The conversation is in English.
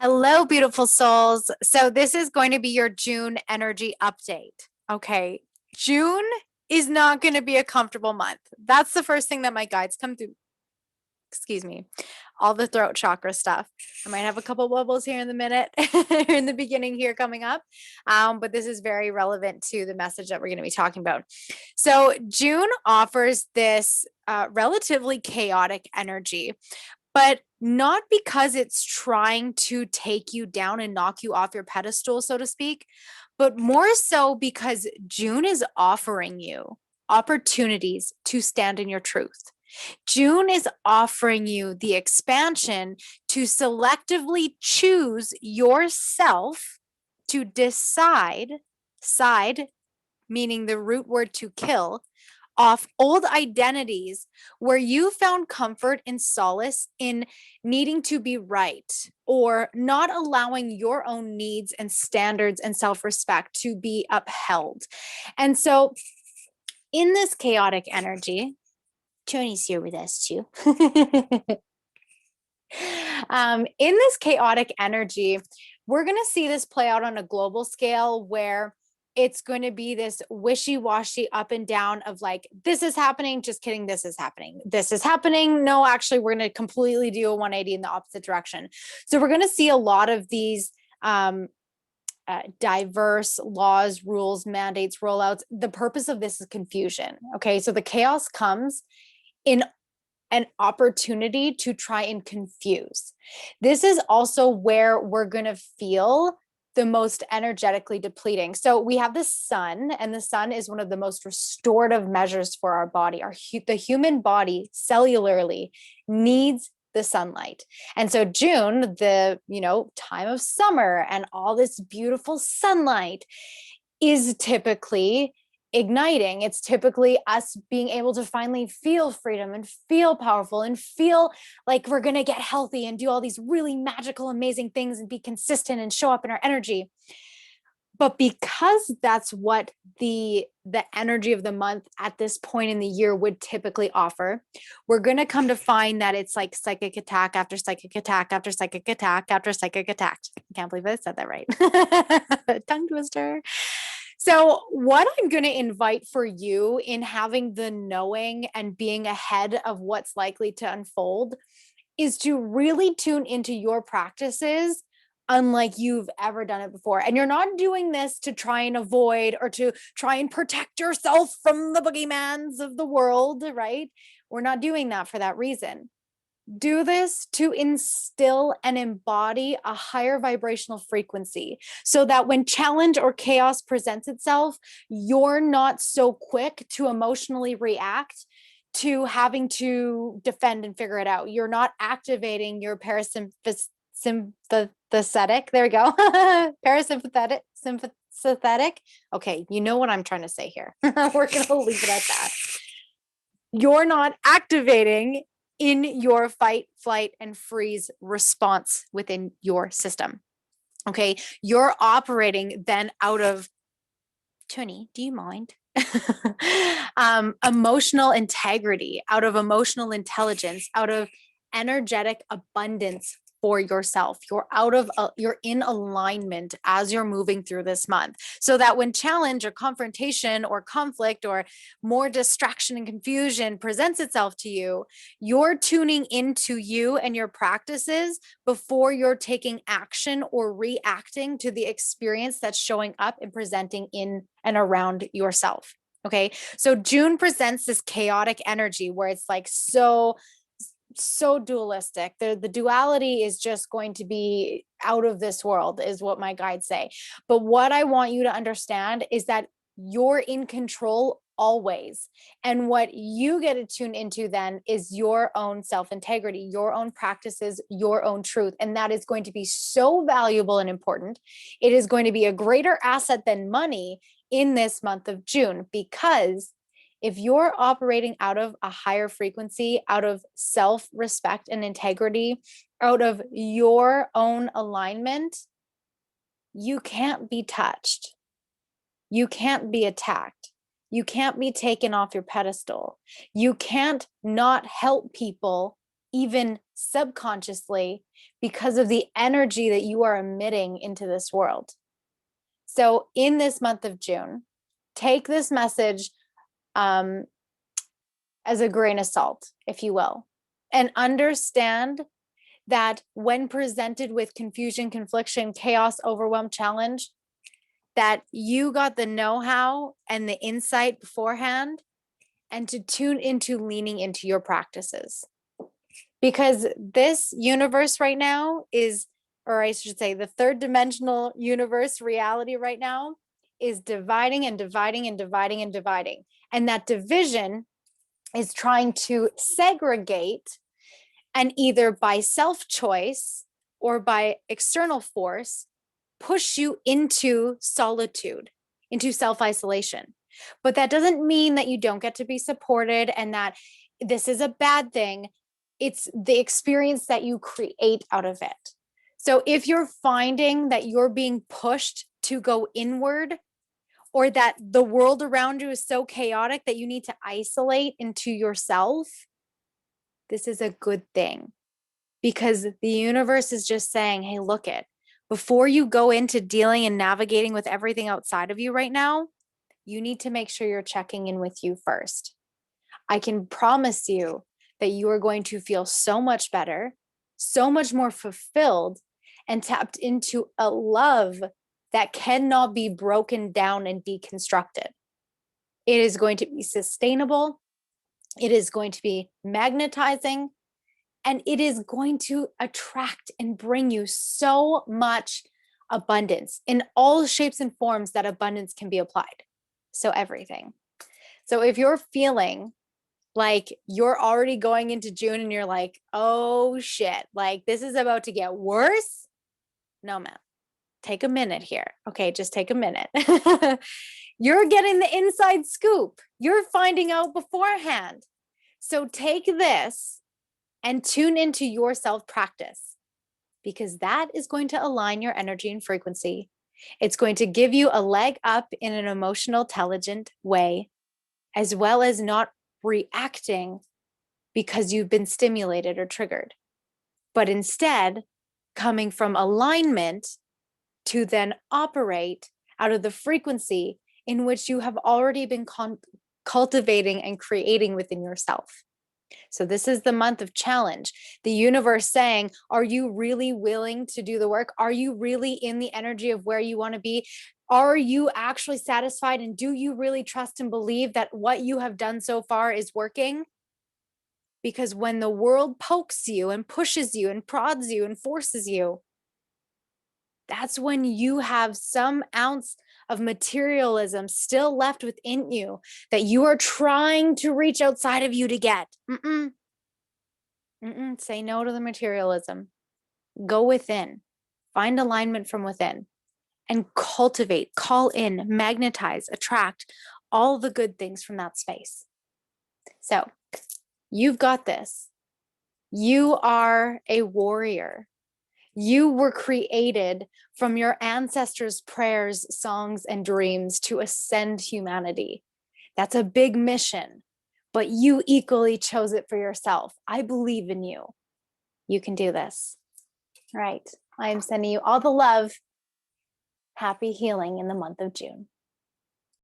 Hello, beautiful souls. So, this is going to be your June energy update. Okay. June is not going to be a comfortable month. That's the first thing that my guides come through. Excuse me, all the throat chakra stuff. I might have a couple bubbles here in the minute, in the beginning here coming up. But this is very relevant to the message that we're going to be talking about. So, June offers this relatively chaotic energy, but not because it's trying to take you down and knock you off your pedestal, so to speak, but more so because June is offering you opportunities to stand in your truth. June is offering you the expansion to selectively choose yourself, to side, meaning the root word to kill, off old identities where you found comfort and solace in needing to be right or not allowing your own needs and standards and self respect to be upheld. And so, in this chaotic energy, Tony's here with us too. In this chaotic energy, we're going to see this play out on a global scale where it's going to be this wishy-washy up and down of like, this is happening, just kidding, this is happening. This is happening. No, actually, we're going to completely do a 180 in the opposite direction. So we're going to see a lot of these diverse laws, rules, mandates, rollouts. The purpose of this is confusion. Okay. So the chaos comes in an opportunity to try and confuse. This is also where we're going to feel the most energetically depleting. So we have the sun, and the sun is one of the most restorative measures for our body. The human body cellularly needs the sunlight. And so June, the, time of summer and all this beautiful sunlight is typically igniting. It's typically us being able to finally feel freedom and feel powerful and feel like we're going to get healthy and do all these really magical, amazing things and be consistent and show up in our energy. But because that's what the energy of the month at this point in the year would typically offer, we're going to come to find that it's like psychic attack after psychic attack after psychic attack after psychic attack. I can't believe I said that right. Tongue twister. So, what I'm going to invite for you in having the knowing and being ahead of what's likely to unfold is to really tune into your practices unlike you've ever done it before. And you're not doing this to try and avoid or to try and protect yourself from the boogeymans of the world, right? We're not doing that for that reason. Do this to instill and embody a higher vibrational frequency so that when challenge or chaos presents itself, you're not so quick to emotionally react to having to defend and figure it out. You're not activating your parasympathetic. There we go. Sympathetic. Okay, you know what I'm trying to say here. We're going to leave it at that. You're not activating in your fight, flight, and freeze response within your system. Okay, you're operating then out of, Tony, do you mind? Emotional integrity, out of emotional intelligence, out of energetic abundance for yourself. You're in alignment as you're moving through this month, so that when challenge or confrontation or conflict or more distraction and confusion presents itself to you, you're tuning into you and your practices before you're taking action or reacting to the experience that's showing up and presenting in and around yourself. Okay. So June presents this chaotic energy where it's like so dualistic. The duality is just going to be out of this world, is what my guides say. But what I want you to understand is that you're in control always. And what you get to tune into then is your own self-integrity, your own practices, your own truth. And that is going to be so valuable and important. It is going to be a greater asset than money in this month of June, because if you're operating out of a higher frequency, out of self-respect and integrity, out of your own alignment, you can't be touched. You can't be attacked. You can't be taken off your pedestal. You can't not help people even subconsciously, because of the energy that you are emitting into this world. So in this month of June, take this message as a grain of salt, if you will, and understand that when presented with confusion, confliction, chaos, overwhelm, challenge, that you got the know-how and the insight beforehand, and to tune into leaning into your practices. Because this universe right now is, or I should say, the third dimensional universe reality right now is dividing and dividing and dividing and dividing. And that division is trying to segregate, and either by self-choice or by external force, push you into solitude, into self-isolation. But that doesn't mean that you don't get to be supported and that this is a bad thing. It's the experience that you create out of it. So if you're finding that you're being pushed to go inward, or that the world around you is so chaotic that you need to isolate into yourself, this is a good thing, because the universe is just saying, hey, look it, before you go into dealing and navigating with everything outside of you right now, you need to make sure you're checking in with you first. I can promise you that you are going to feel so much better, so much more fulfilled, and tapped into a love that cannot be broken down and deconstructed. It is going to be sustainable. It is going to be magnetizing, and it is going to attract and bring you so much abundance in all shapes and forms that abundance can be applied. So everything. So if you're feeling like you're already going into June and you're like, oh shit, like this is about to get worse, no, man, take a minute here. Okay, just take a minute. You're getting the inside scoop. You're finding out beforehand. So take this and tune into your self-practice, because that is going to align your energy and frequency. It's going to give you a leg up in an emotional, intelligent way, as well as not reacting because you've been stimulated or triggered, but instead coming from alignment to then operate out of the frequency in which you have already been cultivating and creating within yourself. So this is the month of challenge. The universe saying, are you really willing to do the work? Are you really in the energy of where you want to be? Are you actually satisfied? And do you really trust and believe that what you have done so far is working? Because when the world pokes you and pushes you and prods you and forces you, that's when you have some ounce of materialism still left within you that you are trying to reach outside of you to get. Say no to the materialism. Go within, find alignment from within, and cultivate, call in, magnetize, attract all the good things from that space. So you've got this. You are a warrior. You were created from your ancestors' prayers, songs, and dreams to ascend humanity. That's a big mission, but you equally chose it for yourself. I believe in you. You can do this. All right. I am sending you all the love. Happy healing in the month of June.